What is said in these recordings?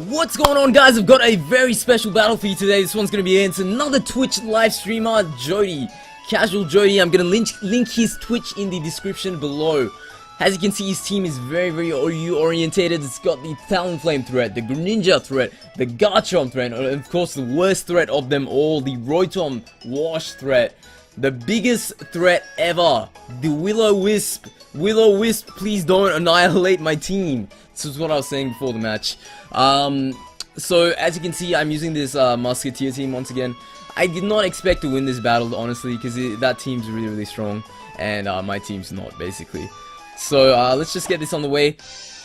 What's going on, guys? I've got a very special battle for you today. This one's going to be against another Twitch live streamer, Jodie. Casual Jodie. I'm going to link his Twitch in the description below. As you can see, his team is very OU orientated. It's got the Talonflame threat, the Greninja threat, the Garchomp threat, and of course the worst threat of them all, the Rotom Wash threat. The biggest threat ever, the Will-O-Wisp. Will-O-Wisp, please don't annihilate my team. This is what I was saying before the match. So as you can see, I'm using this Musketeer team once again. I did not expect to win this battle, honestly, because that team's really strong, and my team's not, basically. So let's just get this on the way.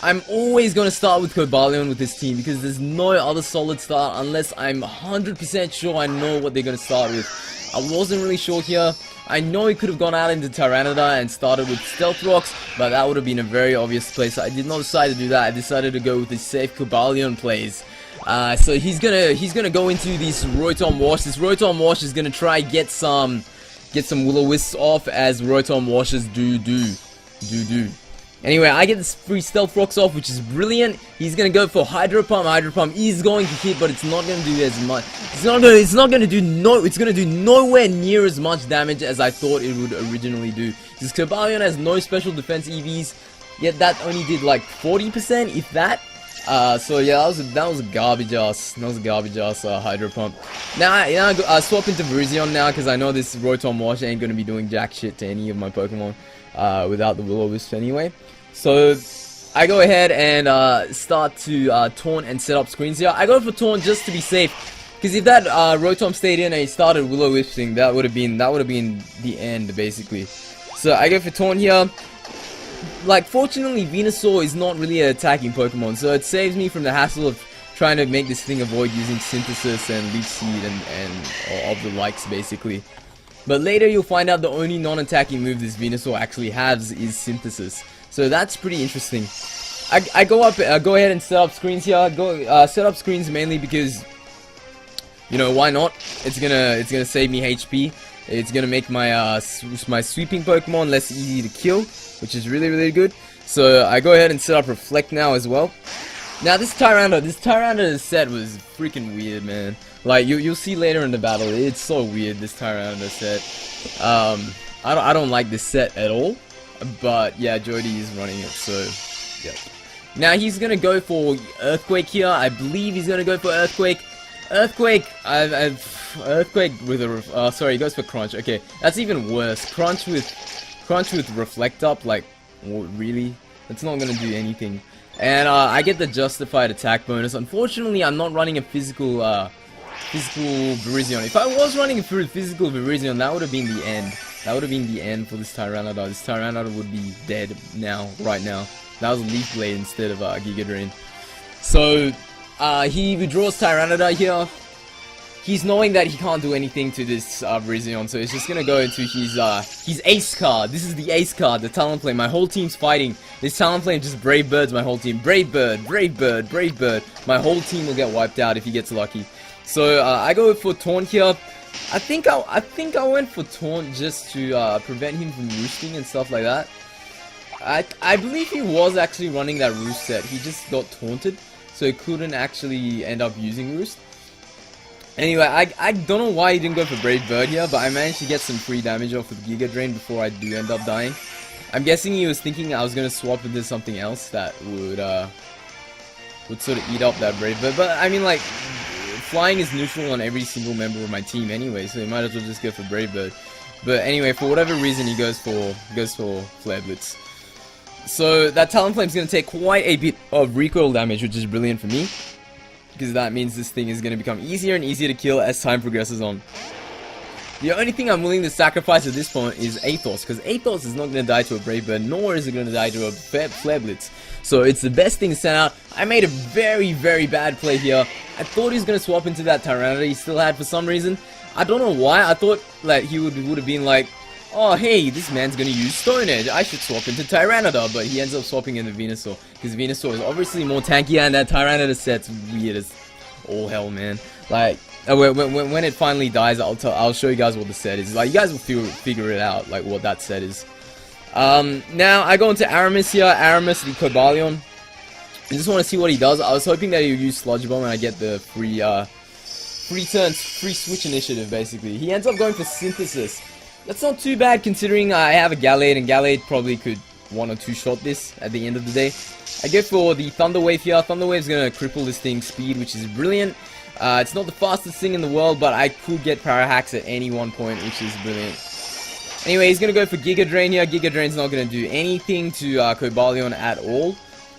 I'm always going to start with Cobalion with this team, because there's no other solid start unless I'm 100% sure I know what they're going to start with. I wasn't really sure here. I know he could have gone out into Tyranitar and started with Stealth Rocks, but that would have been a very obvious play, so I did not decide to do that. I decided to go with the safe Cobalion plays. So he's gonna go into this Rotom Wash. This Rotom Wash is gonna try get some Will-O-Wisps off, as Rotom Washes do. Anyway, I get this free Stealth Rocks off, which is brilliant. He's gonna go for Hydro Pump. Hydro Pump is going to hit, but it's not gonna do as much. It's gonna do nowhere near as much damage as I thought it would originally do. This Cobalion has no special defense EVs, yet that only did like 40%, if that. So yeah, that was a garbage ass. Hydro Pump. Now I swap into Virizion now, because I know this Rotom Wash ain't gonna be doing jack shit to any of my Pokemon without the Will-O-Wisp anyway. So I go ahead and start to taunt and set up screens here. I go for taunt just to be safe, because if that Rotom stayed in and he started Will-O-Wisping, that would have been the end, basically. So I go for taunt here. Like, fortunately, Venusaur is not really an attacking Pokemon, so it saves me from the hassle of trying to make this thing avoid using Synthesis and Leech Seed and of the likes, basically. But later you'll find out the only non-attacking move this Venusaur actually has is Synthesis. So that's pretty interesting. I go ahead and set up screens here. Set up screens mainly because, you know, why not? It's gonna save me HP. It's gonna make my my sweeping Pokemon less easy to kill, which is really good. So I go ahead and set up Reflect now as well. Now this Tyranitar set was freaking weird, man. Like you'll see later in the battle, it's so weird, this Tyranitar set. I don't like this set at all. But yeah, Jodie is running it, so yeah. Now he's gonna go for Earthquake here. I believe he's gonna go for Earthquake. Earthquake with a sorry, he goes for Crunch. Okay, that's even worse. Crunch with Reflect up. Like, really? That's not gonna do anything. And I get the Justified attack bonus. Unfortunately, I'm not running a physical Virizion. If I was running a physical Virizion, that would have been the end. That would have been the end for this Tyranitar. This Tyranitar would be dead now, right now. That was a Leaf Blade instead of Giga Drain. So he withdraws Tyranitar here. He's knowing that he can't do anything to this Virizion, so he's just gonna go into his Ace card. This is the Ace card, the Talonflame. My whole team's fighting. This Talonflame just Brave Birds my whole team. Brave Bird. My whole team will get wiped out if he gets lucky. So I go for Taunt here. I think I went for Taunt just to prevent him from roosting and stuff like that. I believe he was actually running that Roost set. He just got taunted, so he couldn't actually end up using Roost. Anyway, I don't know why he didn't go for Brave Bird here, but I managed to get some free damage off with Giga Drain before I do end up dying. I'm guessing he was thinking I was gonna swap into something else that would sort of eat up that Brave Bird. But I mean, like, flying is neutral on every single member of my team anyway, so he might as well just go for Brave Bird. But anyway, for whatever reason, he goes for Flare Blitz. So that Talonflame is going to take quite a bit of recoil damage, which is brilliant for me, because that means this thing is going to become easier and easier to kill as time progresses on. The only thing I'm willing to sacrifice at this point is Athos, because Athos is not going to die to a Brave Bird, nor is it going to die to a Flare Blitz. So it's the best thing to send out. I made a very bad play here. I thought he was going to swap into that Tyranitar he still had for some reason. I don't know why. I thought like he would have been like, oh hey, this man's going to use Stone Edge, I should swap into Tyranitar. But he ends up swapping into Venusaur, because Venusaur is obviously more tanky, and that Tyranitar set's weird as all hell, man. Like, when it finally dies, I'll show you guys what the set is. Like, you guys will figure it out, like what that set is. Now I go into Aramis here. Aramis, the Cobalion. I just want to see what he does. I was hoping that he would use Sludge Bomb and I get the free turns, free switch initiative basically. He ends up going for Synthesis. That's not too bad considering I have a Gallade and Gallade probably could 1 or 2 shot this at the end of the day. I go for the Thunder Wave here. Thunder Wave's gonna cripple this thing's speed, which is brilliant. It's not the fastest thing in the world, but I could get Power Hacks at any one point, which is brilliant. Anyway, he's gonna go for Giga Drain here. Giga Drain's not gonna do anything to Cobalion at all.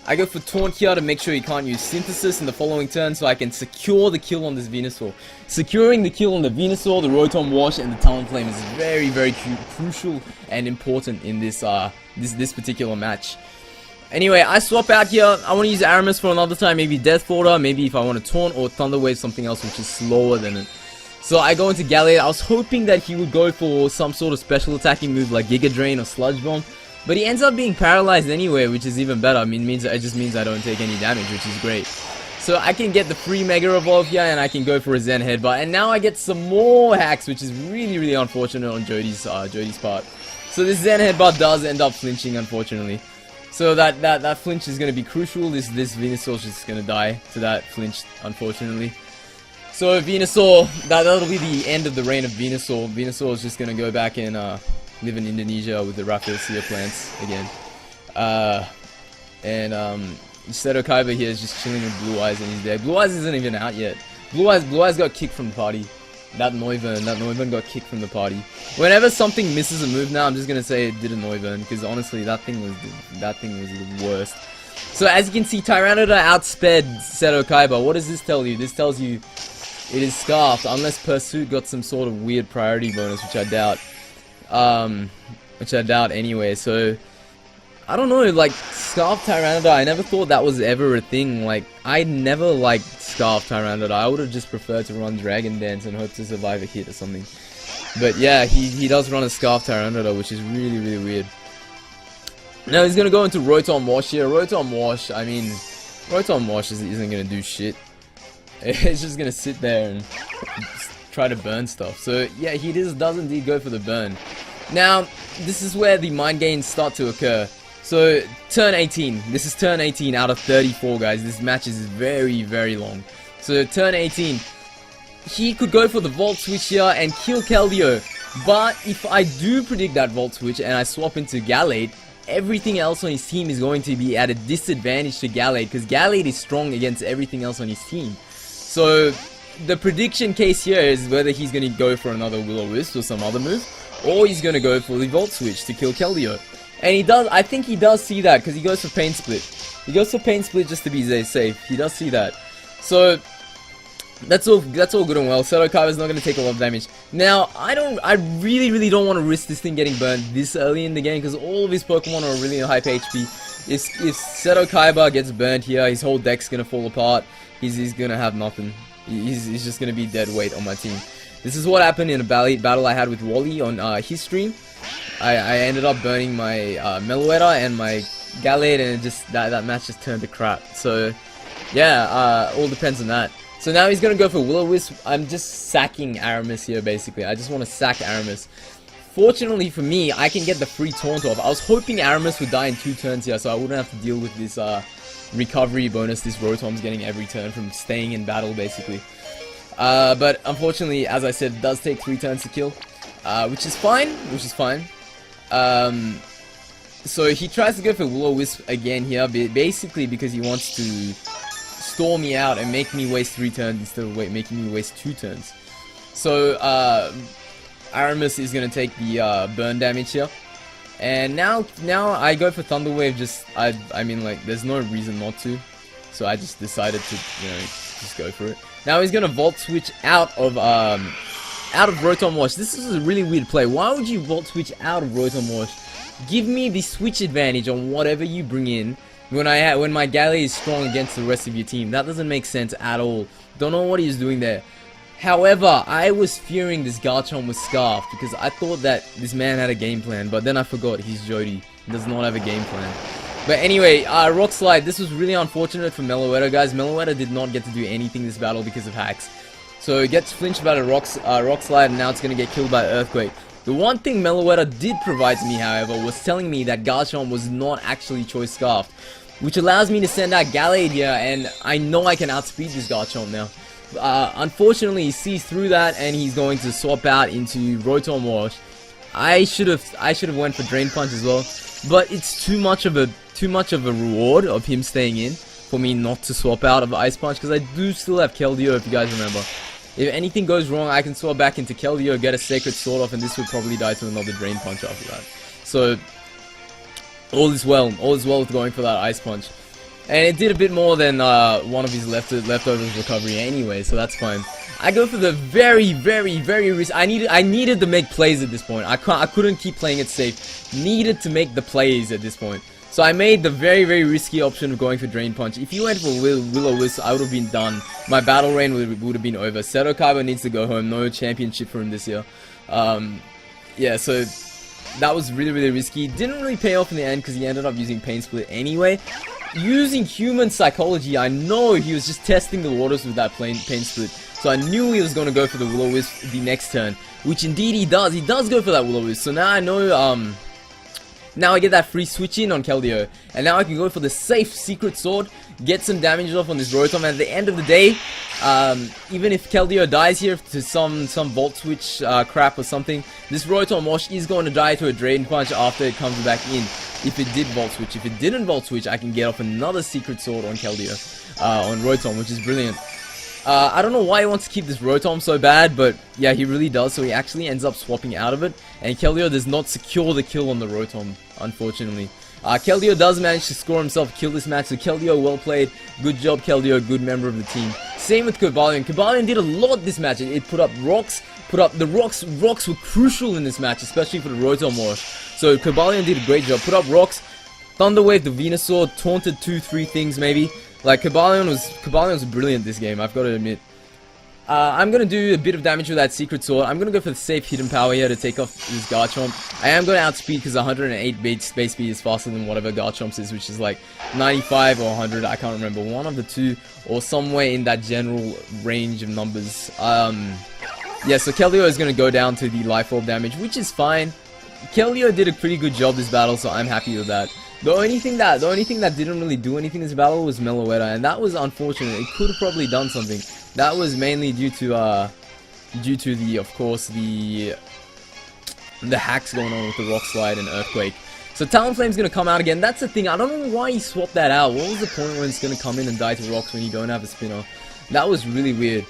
I go for Taunt here to make sure he can't use Synthesis in the following turn so I can secure the kill on this Venusaur. Securing the kill on the Venusaur, the Rotom Wash, and the Talonflame is very, very crucial and important in this this particular match. Anyway, I swap out here. I want to use Aramis for another time, maybe Death Folder, maybe if I want to Taunt or Thunder Wave, something else which is slower than it. So I go into Gallade. I was hoping that he would go for some sort of special attacking move like Giga Drain or Sludge Bomb. But he ends up being paralyzed anyway, which is even better. I mean, it just means I don't take any damage, which is great. So I can get the free Mega Evolve here, and I can go for a Zen Headbutt. And now I get some more hacks, which is really, really unfortunate on Jodie's part. So this Zen Headbutt does end up flinching, unfortunately. So that flinch is going to be crucial. This Venusaur is just going to die to that flinch, unfortunately. So Venusaur, that'll be the end of the reign of Venusaur. Venusaur is just going to go back and live in Indonesia with the Rafflesia plants again. Seto Kaiba here is just chilling with Blue Eyes and he's there. Blue Eyes isn't even out yet. Blue Eyes got kicked from the party. That Noivern got kicked from the party. Whenever something misses a move now, I'm just gonna say it did a Noivern, because honestly that thing was the worst. So as you can see, Tyranitar outsped Seto Kaiba. What does this tell you? This tells you it is Scarfed, unless Pursuit got some sort of weird priority bonus, which I doubt. Anyway, so I don't know, like Scarf Tyranitar, I never thought that was ever a thing. Like I never liked Scarf Tyranitar. I would have just preferred to run Dragon Dance and hope to survive a hit or something. But yeah, he does run a Scarf Tyranitar, which is really, really weird. Now he's gonna go into Rotom Wash here. Rotom Wash, I mean, Rotom Wash isn't gonna do shit. It's just gonna sit there and try to burn stuff. So yeah, he does indeed go for the burn. Now, this is where the mind games start to occur. So, turn 18. This is turn 18 out of 34, guys. This match is very, very long. So, turn 18. He could go for the Volt Switch here and kill Keldeo. But, if I do predict that Volt Switch and I swap into Gallade, everything else on his team is going to be at a disadvantage to Gallade, because Gallade is strong against everything else on his team. So, the prediction case here is whether he's going to go for another Will-O-Wisp or some other move, or he's going to go for the Volt Switch to kill Keldeo. And he does, I think he does see that, because he goes for Pain Split. He goes for Pain Split just to be safe. He does see that. So, that's all good and well. Seto Kaiba's not going to take a lot of damage. Now, I really don't want to risk this thing getting burned this early in the game, because all of his Pokemon are really high HP. If Seto Kaiba gets burned here, his whole deck's going to fall apart. He's going to have nothing. He's just going to be dead weight on my team. This is what happened in a battle I had with Wally on his stream. I ended up burning my Meloetta and my Gallade, and it just that match just turned to crap. So yeah, all depends on that. So now he's gonna go for Will-O-Wisp. I'm just sacking Aramis here basically. I just want to sack Aramis. Fortunately for me, I can get the free taunt off. I was hoping Aramis would die in 2 turns here, so I wouldn't have to deal with this recovery bonus this Rotom's getting every turn from staying in battle basically. But unfortunately, as I said, it does take 3 turns to kill. Which is fine. So he tries to go for Will-O-Wisp again here, basically because he wants to stall me out and make me waste 3 turns instead of making me waste 2 turns. So Aramis is gonna take the burn damage here, and now I go for Thunder Wave. I mean, like, there's no reason not to, so I just decided to, you know, just go for it. Now he's gonna Volt Switch out of Rotom Wash. This is a really weird play. Why would you Volt Switch out of Rotom Wash? Give me the switch advantage on whatever you bring in when my Gallade is strong against the rest of your team. That doesn't make sense at all. Don't know what he's doing there. However, I was fearing this Garchomp was Scarfed because I thought that this man had a game plan, but then I forgot he's Jodie. He does not have a game plan. But anyway, Rock Slide. This was really unfortunate for Meloetta, guys. Meloetta did not get to do anything this battle because of hacks. So it gets flinched by the Rock Slide, and now it's going to get killed by Earthquake. The one thing Meloetta did provide to me, however, was telling me that Garchomp was not actually Choice Scarfed. which allows me to send out Gallade here, and I know I can outspeed this Garchomp now. Unfortunately, he sees through that, and he's going to swap out into Rotom Wash. I should have went for Drain Punch as well, but it's too much of a reward of him staying in for me not to swap out of Ice Punch, because I do still have Keldeo, if you guys remember. If anything goes wrong, I can swap back into Keldeo, get a Sacred Sword off, and this would probably die to another Drain Punch after that. So all is well with going for that Ice Punch. And it did a bit more than one of his leftovers recovery anyway, so that's fine. I go for the very risk. I needed to make plays at this point. I couldn't keep playing it safe. Needed to make the plays at this point. So I made the very risky option of going for Drain Punch. If you went for Will-O-Wisp, I would have been done. My battle reign would have been over. Seto Kaiba needs to go home. No championship for him this year. Yeah, so that was really risky. Didn't really pay off in the end because he ended up using Pain Split anyway. Using human psychology, I know he was just testing the waters with that Pain Split. So I knew he was going to go for the Will-O-Wisp the next turn, which indeed he does. He does go for that Will-O-Wisp. So now I know, now I get that free switch in on Keldeo, and now I can go for the safe Secret Sword, get some damage off on this Rotom, and at the end of the day, even if Keldeo dies here to some Volt Switch crap or something, this Rotom Wash is going to die to a Drain Punch after it comes back in. If it did Volt Switch. If it didn't Volt Switch, I can get off another Secret Sword on Keldeo, on Rotom, which is brilliant. I don't know why he wants to keep this Rotom so bad, but yeah, he really does, so he actually ends up swapping out of it, and Keldeo does not secure the kill on the Rotom, unfortunately. Keldeo does manage to score himself a kill this match, so Keldeo, well played. Good job, Keldeo, good member of the team. Same with Cobalion. Cobalion did a lot this match. It put up rocks, the rocks were crucial in this match, especially for the Rotom Wash. So Cobalion did a great job. Put up rocks, Thunder Wave the Venusaur, taunted 2-3 things maybe. Like, Cobalion was brilliant this game, I've got to admit. I'm going to do a bit of damage with that Secret Sword. I'm going to go for the safe Hidden Power here to take off this Garchomp. I am going to outspeed because 108 space speed is faster than whatever Garchomp's is, which is like 95 or 100, I can't remember. One of the two, or somewhere in that general range of numbers. Yeah, so Keldeo is going to go down to the Life Orb damage, which is fine. Keldeo did a pretty good job this battle, so I'm happy with that. The only thing that didn't really do anything this battle was Meloetta, and that was unfortunate. It could have probably done something. That was mainly due to the, of course, the hacks going on with the Rock Slide and Earthquake. So Talonflame's gonna come out again. That's the thing. I don't know why he swapped that out. What was the point when it's gonna come in and die to rocks when you don't have a spinner? That was really weird.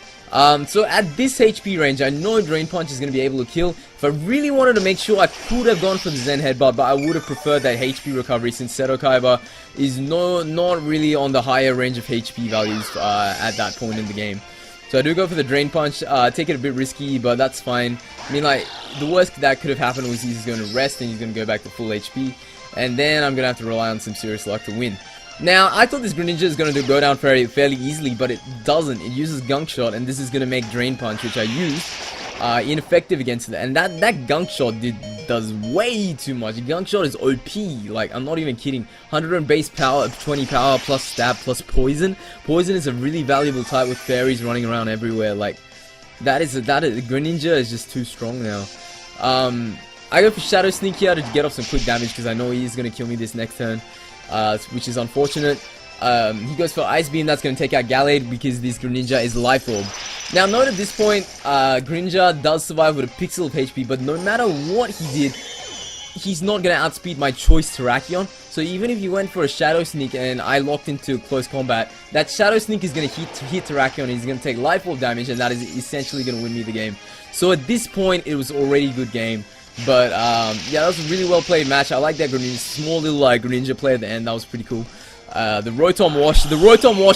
So at this HP range, I know Drain Punch is going to be able to kill. If I really wanted to make sure, I could have gone for the Zen Headbutt, but I would have preferred that HP recovery since Seto Kaiba is not really on the higher range of HP values at that point in the game. So I do go for the Drain Punch, take it a bit risky, but that's fine. I mean, like, the worst that could have happened was he's going to rest and he's going to go back to full HP, and then I'm going to have to rely on some serious luck to win. Now, I thought this Greninja is going to go down fairly easily, but it doesn't. It uses Gunk Shot, and this is going to make Drain Punch, which I used, ineffective against it. And that Gunk Shot does way too much. Gunk Shot is OP, like, I'm not even kidding. 100 base power, 20 power, plus stab, plus poison. Poison is a really valuable type with fairies running around everywhere. Like, Greninja is just too strong now. I go for Shadow Sneak here to get off some quick damage, because I know he is going to kill me this next turn. Which is unfortunate. He goes for Ice Beam, that's going to take out Gallade because this Greninja is Life Orb. Now note at this point, Greninja does survive with a pixel of HP, but no matter what he did, he's not going to outspeed my choice Terrakion. So even if you went for a Shadow Sneak and I locked into close combat, that Shadow Sneak is going to hit Terrakion, and he's going to take Life Orb damage, and that is essentially going to win me the game. So at this point, it was already a good game. But, yeah, that was a really well played match. I like that Greninja, small little Greninja play at the end. That was pretty cool. The Rotom Wash,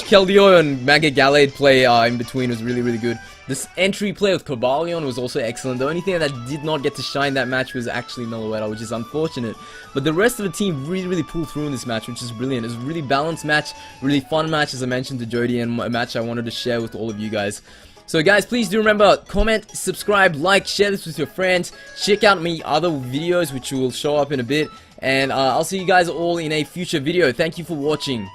Keldeo and Mega Gallade play in between was really good. This entry play with Cobalion was also excellent. The only thing that did not get to shine that match was actually Meloetta, which is unfortunate. But the rest of the team really pulled through in this match, which is brilliant. It was a really balanced match, really fun match, as I mentioned to Jodie, and a match I wanted to share with all of you guys. So guys, please do remember, comment, subscribe, like, share this with your friends, check out my other videos which will show up in a bit, and I'll see you guys all in a future video. Thank you for watching.